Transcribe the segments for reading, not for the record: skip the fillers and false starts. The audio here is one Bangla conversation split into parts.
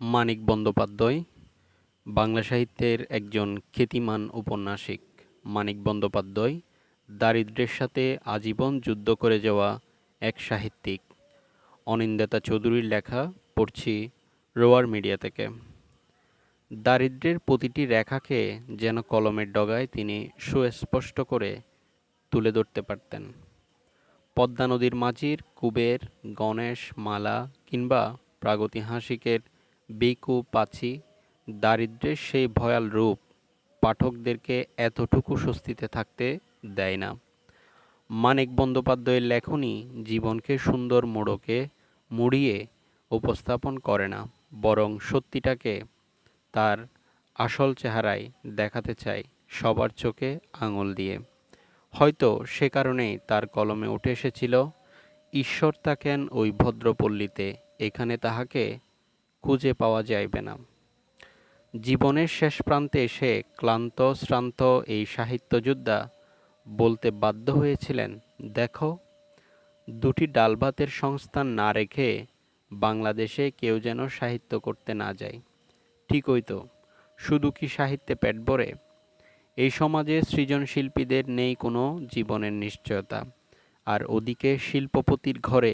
মানিক বন্দ্যোপাধ্যায় বাংলা সাহিত্যের একজন খ্যাতিমান ঔপন্যাসিক। মানিক বন্দ্যোপাধ্যায় দারিদ্র্যের সাথে আজীবন যুদ্ধ করে যাওয়া এক সাহিত্যিক। অনিন্দিতা চৌধুরীর লেখা পড়ছি রোয়ার মিডিয়া থেকে। দারিদ্র্যের প্রতিটি রেখাকে যেন কলমের ডগায় তিনি সুস্পষ্ট করে তুলে ধরতে পারতেন। পদ্মা নদীর মাঝির কুবের, গণেশ, মালা কিংবা প্রাগৈতিহাসিকের বেকু পাছি দারিদ্র্যের সেই ভয়াল রূপ পাঠকদেরকে এতটুকু স্বস্তিতে থাকতে দেয় না। মানিক বন্দ্যোপাধ্যায়ের লেখনী জীবনকে সুন্দর মোড়কে মুড়িয়ে উপস্থাপন করে না, বরং সত্যিটাকে তার আসল চেহারায় দেখাতে চায় সবার চোখে আঙুল দিয়ে। হয়তো সে কারণেই তার কলমে উঠে এসেছিল, ঈশ্বর থাকেন ওই ভদ্রপল্লীতে, এখানে তাহাকে খুঁজে পাওয়া যাইবে না। জীবনের শেষ প্রান্তে এসে ক্লান্ত শ্রান্ত এই সাহিত্যযোদ্ধা বলতে বাধ্য হয়েছিলেন, দেখো, দুটি ডাল ভাতের সংস্থান না রেখে বাংলাদেশে কেউ যেন সাহিত্য করতে না যায়। ঠিকই তো, শুধু কি সাহিত্যে পেট ভরে? এই সমাজে সৃজনশিল্পীদের নেই কোনো জীবনের নিশ্চয়তা, আর ওদিকে শিল্পপতির ঘরে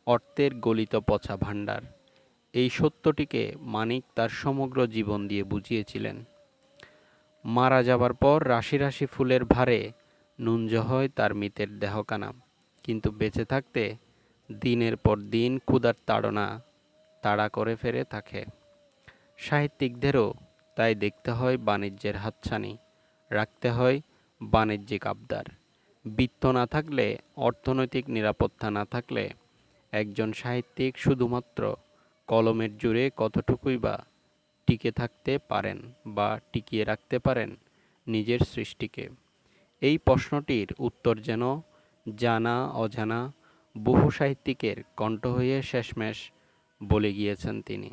অর্থের গলিত পচা ভাণ্ডার। এই সত্যটিকে মানিক তার সমগ্র জীবন দিয়ে বুঝিয়েছিলেন। মারা যাবার পর রাশি রাশি ফুলের ভারে নুঞ্জ হয় তার মৃতের দেহখানা, কিন্তু বেঁচে থাকতে দিনের পর দিন ক্ষুধার তাড়না তাড়া করে ফেরে থাকে। সাহিত্যিকদেরও তাই দেখতে হয় বাণিজ্যের হাতছানি, রাখতে হয় বাণিজ্যিক আবদার। বিত্ত না থাকলে, অর্থনৈতিক নিরাপত্তা না থাকলে একজন সাহিত্যিক শুধুমাত্র কলমের জোরে কতটুকুই বা টিকে থাকতে পারেন বা টিকিয়ে রাখতে পারেন নিজের সৃষ্টিকে? এই প্রশ্নটির উত্তর যেন জানা অজানা বহু সাহিত্যিকের কণ্ঠ হয়ে শেষমেশ বলে গিয়েছেন তিনি।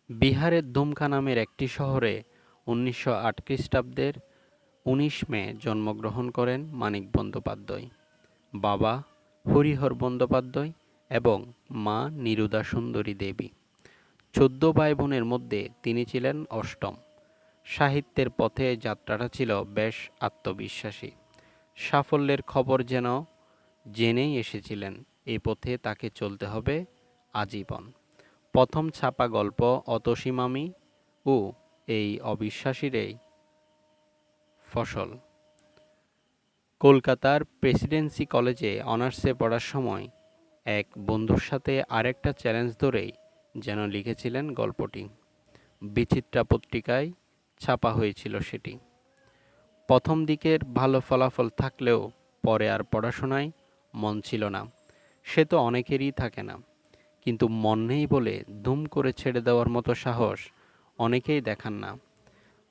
বিহারের দুমকা নামের একটি শহরে 1908 খ্রিস্টাব্দের 19 মে জন্মগ্রহণ করেন মানিক বন্দ্যোপাধ্যায়। বাবা হরিহর বন্দ্যোপাধ্যায় এবং মা নিরুদা সুন্দরী দেবী। 14 ভাই বোনের মধ্যে তিনি ছিলেন অষ্টম। সাহিত্যের পথে যাত্রাটা ছিল বেশ আত্মবিশ্বাসী। সাফল্যের খবর যেন জেনেই এসেছিলেন, এই পথে তাকে চলতে হবে আজীবন। প্রথম ছাপা গল্প অতসী মামি ও এই অবিশ্বাসীরই ফসল। কলকাতার প্রেসিডেন্সি কলেজে অনার্সে পড়ার সময় এক বন্ধুর সাথে আরেকটা চ্যালেঞ্জ ধরেই যেন লিখেছিলেন গল্পটি। বিচিত্রা পত্রিকায় ছাপা হয়েছিল সেটি। প্রথম দিকের ভালো ফলাফল থাকলেও পরে আর পড়াশোনায় মন ছিল না। সে তো অনেকেরই থাকে না, কিন্তু মন নেই বলে দুম করে ছেড়ে দেওয়ার মতো সাহস অনেকেই দেখান না।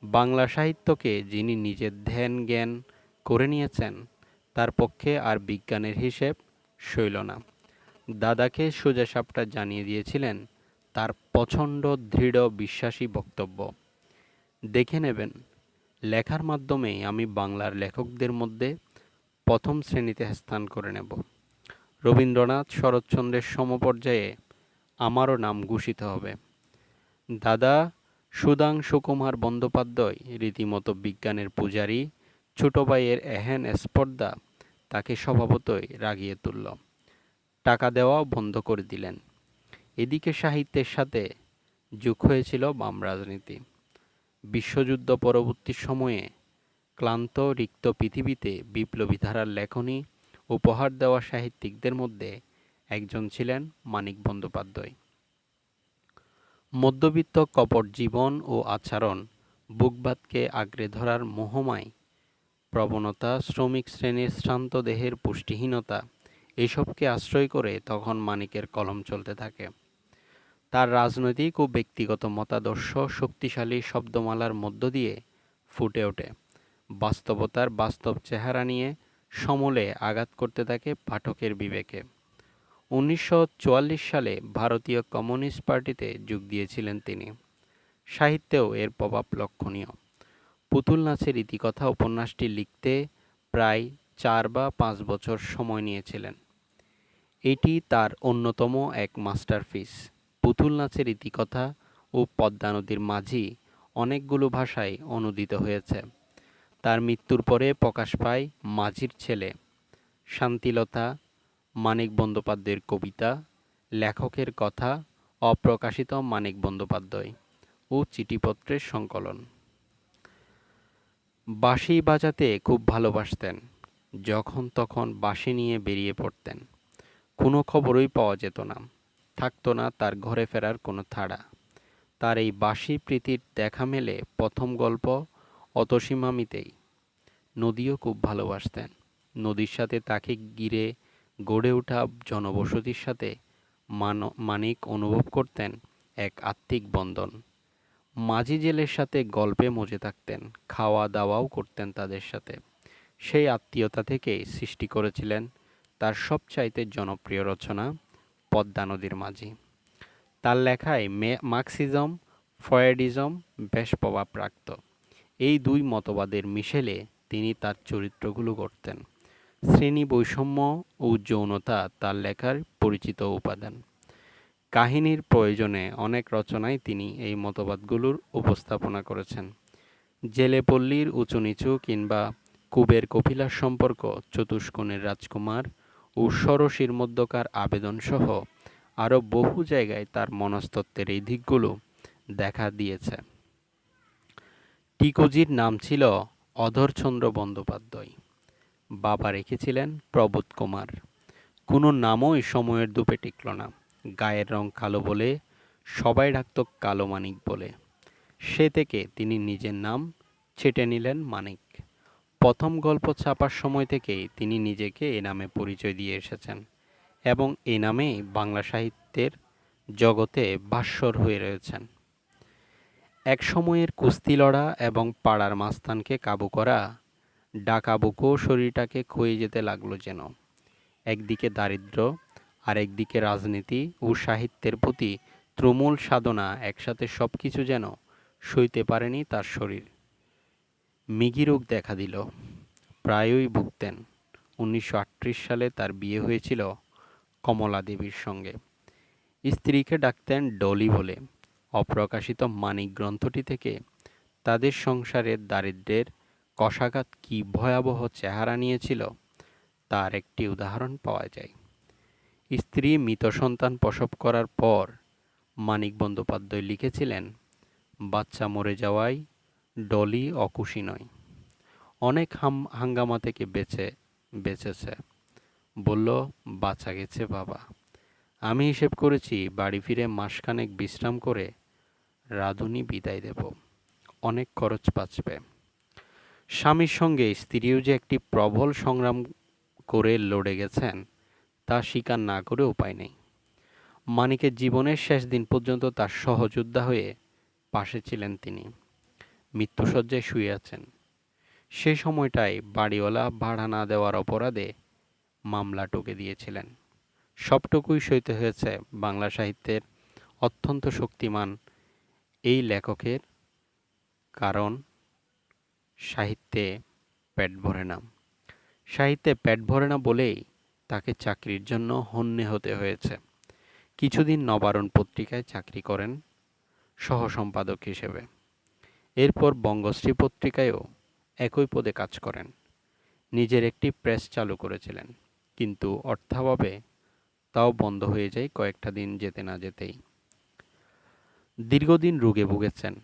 বাংলা সাহিত্যকে যিনি নিজের ধ্যান জ্ঞান করে নিয়েছেন, তার পক্ষে আর বিজ্ঞানের হিসেব সইল না। দাদাকে সোজাসাপটা জানিয়ে দিয়েছিলেন তার প্রচণ্ড দৃঢ় বিশ্বাসী বক্তব্য, দেখে নেবেন, লেখার মাধ্যমে আমি বাংলার লেখকদের মধ্যে প্রথম শ্রেণীতে স্থান করে নেব। রবীন্দ্রনাথ শরৎচন্দ্রের সমপর্যায়ে আমারও নাম ঘোষিত হবে। দাদা সুধাংশুকুমার বন্দ্যোপাধ্যায় রীতিমতো বিজ্ঞানের পূজারী। ছোট ভাইয়ের এহেন স্পর্ধা তাকে স্বভাবতই রাগিয়ে তুলল। টাকা দেওয়াও বন্ধ করে দিলেন। এদিকে সাহিত্যের সাথে যোগ হয়েছিল বাম রাজনীতি। বিশ্বযুদ্ধ পরবর্তী সময়ে ক্লান্ত রিক্ত পৃথিবীতে বিপ্লবী ধারার লেখনী উপহার দেওয়া সাহিত্যিকদের মধ্যে একজন ছিলেন মানিক বন্দ্যোপাধ্যায়। মধ্যবিত্ত কপট জীবন ও আচরণ, বুকবাদকে আঁকড়ে ধরার মোহময় প্রবণতা, শ্রমিক শ্রেণীর শ্রান্ত দেহের পুষ্টিহীনতা, এসবকে আশ্রয় করে তখন মানিকের কলম চলতে থাকে। তার রাজনৈতিক ও ব্যক্তিগত মতাদর্শ শক্তিশালী শব্দমালার মধ্য দিয়ে ফুটে ওঠে। বাস্তবতার বাস্তব চেহারা নিয়ে সমূলে আঘাত করতে থাকে পাঠকের বিবেকে। 1944 সালে ভারতীয় কমিউনিস্ট পার্টিতে যোগ দিয়েছিলেন তিনি। সাহিত্যেও এর প্রভাব লক্ষণীয়। পুতুল নাচের ইতিকথা উপন্যাসটি লিখতে প্রায় 4 বা 5 বছর সময় নিয়েছিলেন। এটি তার অন্যতম এক মাস্টারপিস। পুতুল নাচের ইতিকথা ও পদ্মা নদীর মাঝি অনেকগুলো ভাষায় অনূদিত হয়েছে। তার মৃত্যুর পরে প্রকাশ পায় মাঝির ছেলে শান্তিলতা, মানিক বন্দ্যোপাধ্যায়ের কবিতা, লেখকের কথা, অপ্রকাশিত মানিক বন্দ্যোপাধ্যায় ও চিঠিপত্রের সংকলন। বাঁশি বাজাতে খুব ভালোবাসতেন। যখন তখন বাঁশি নিয়ে বেরিয়ে পড়তেন। কোনো খবরই পাওয়া যেত না। থাকতো না তার ঘরে ফেরার কোনো তাড়া। তার এই বাঁশি প্রীতির দেখা মেলে প্রথম গল্প অতসীমামিতেই। নদীও খুব ভালোবাসতেন। নদীর সাথে তাকে ঘিরে গড়ে ওঠা জনবসতির সাথে মানিক অনুভব করতেন এক আত্মিক বন্ধন। মাঝি জেলের সাথে গল্পে মজে থাকতেন, খাওয়া দাওয়াও করতেন তাদের সাথে। সেই আত্মীয়তা থেকেই সৃষ্টি করেছিলেন তার সবচাইতে জনপ্রিয় রচনা পদ্মা নদীর মাঝি। তার লেখায় মার্কসিজম, ফ্রয়েডিজম বেশ প্রভাব রাখত। এই দুই মতবাদের মিশেলে তিনি তার চরিত্রগুলো গড়তেন। শ্রেণী বৈষম্য ও যৌনতা তার লেখার পরিচিত উপাদান। কাহিনীর প্রয়োজনে অনেক রচনায় তিনি এই মতবাদগুলোর উপস্থাপনা করেছেন। জেলে পল্লীর উঁচু নিচু কিংবা কুবের কপিলার সম্পর্ক, চতুষ্কোণের রাজকুমার ও ষোড়শীর মধ্যকার আবেদনসহ আরও বহু জায়গায় তার মনস্তত্ত্বের এই দিকগুলো দেখা দিয়েছে। টিকুজির নাম ছিল অধরচন্দ্র বন্দ্যোপাধ্যায়। বাবা রেখেছিলেন প্রবোধ কুমার। কোনো নামই সময়ের ধূপে টিকল না। গায়ের রং কালো বলে সবাই ডাকত কালো মানিক বলে। সে থেকে তিনি নিজের নাম ছেঁটে নিলেন মানিক। প্রথম গল্প ছাপার সময় থেকেই তিনি নিজেকে এ নামে পরিচয় দিয়ে এসেছেন এবং এ নামেই বাংলা সাহিত্যের জগতে ভাস্বর হয়ে রয়েছেন। এক সময়ের কুস্তি লড়া এবং পাড়ার মাস্তানকে কাবু করা ডাকাবুকো শরীরটাকে ক্ষয়ে যেতে লাগলো যেন। একদিকে দারিদ্র্য আর একদিকে রাজনীতি ও সাহিত্যের প্রতি তুমুল সাধনা, একসাথে সবকিছু যেন সইতে পারেনি তার শরীর। মৃগী রোগ দেখা দিল। প্রায়ই ভুগতেন। 1938 সালে তার বিয়ে হয়েছিল কমলা দেবীর সঙ্গে। স্ত্রীকে ডাকতেন ডলি বলে। অপ্রকাশিত মানিক গ্রন্থটি থেকে তাদের সংসারের দারিদ্র্যের কশাঘাত কি ভয়াবহ চেহারা নিয়েছিল তার একটি উদাহরণ পাওয়া যায়। স্ত্রী মৃত সন্তান প্রসব করার পর মানিক বন্দ্যোপাধ্যায় লিখেছিলেন, বাচ্চা মরে যাওয়ায় ডলি অকুশী নয়। অনেক হাঙ্গামা থেকে বেঁচেছে। বলল, বাঁচা গেছে বাবা। আমি হিসেব করেছি বাড়ি ফিরে মাসখানেক বিশ্রাম করে রাঁধুনি বিদায় দেব। অনেক খরচ বাঁচবে। স্বামীর সঙ্গে স্ত্রীও যে একটি প্রবল সংগ্রাম করে লড়ে গেছেন তা স্বীকার না করে উপায় নেই। মানিকের জীবনের শেষ দিন পর্যন্ত তার সহযোদ্ধা হয়ে পাশে ছিলেন তিনি। মৃত্যুশয্যায় শুয়ে আছেন। সে সময়টায় বাড়িওয়ালা ভাড়া না দেওয়ার অপরাধে মামলা টুকে দিয়েছিলেন। সবটুকুই সইতে হয়েছে বাংলা সাহিত্যের অত্যন্ত শক্তিমান এই লেখকের, কারণ সাহিত্যে পেট ভরে না। সাহিত্যে পেট ভরে না বলেই তাকে চাকরির জন্য হন্যে হতে হয়েছে। কিছুদিন নবারণ পত্রিকায় চাকরি করেন সহসম্পাদক হিসেবে। এরপর বঙ্গশ্রী পত্রিকায়ও একই পদে কাজ করেন। নিজের একটি প্রেস চালু করেছিলেন, কিন্তু অর্থাভাবে তাও বন্ধ হয়ে যায় কয়েকটা দিন যেতে না যেতেই। দীর্ঘদিন রোগে ভুগেছেন।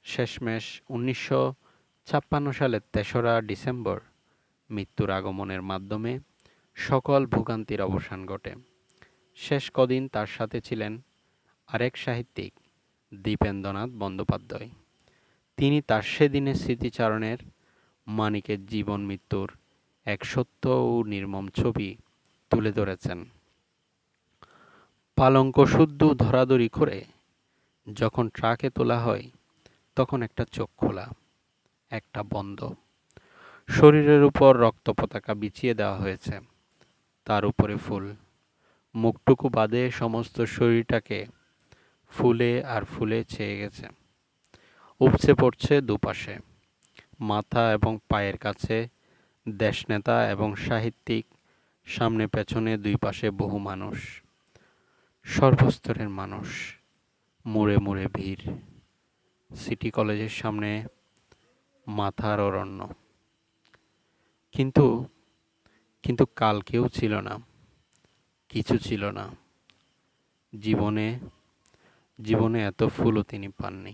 শেষমেশ 1956 সালের 3রা ডিসেম্বর মৃত্যুর আগমনের মাধ্যমে সকল ভোগান্তির অবসান ঘটে। শেষ কদিন তার সাথে ছিলেন আরেক সাহিত্যিক দীপেন্দ্রনাথ বন্দ্যোপাধ্যায়। তিনি তার সেদিনের স্মৃতিচারণের মানিকের জীবন মৃত্যুর এক সত্য ও নির্মম ছবি তুলে ধরেছেন। পালঙ্ক শুদ্ধ ধরাধরি করে যখন ট্রাকে তোলা হয়, তখন একটা চোখ খোলা, একটা বন্ধ। শরীরের উপর রক্ত পতাকা বিছিয়ে দেওয়া হয়েছে, তার উপরে ফুল। মুখটুকু বাদে সমস্ত শরীরটাকে ফুলে আর ফুলে ছেয়ে গেছে। উপচে পড়ছে দুপাশে। মাথা এবং পায়ের কাছে দেশনেতা এবং সাহিত্যিক, সামনে পেছনে দুই পাশে বহু মানুষ, সর্বস্তরের মানুষ। মোড়ে মোড়ে ভিড়, সিটি কলেজের সামনে মাথার অরণ্য। কিন্তু কিন্তু কাল কেউ ছিল না, কিছু ছিল না। জীবনে জীবনে এত ফুলও তিনি পাননি।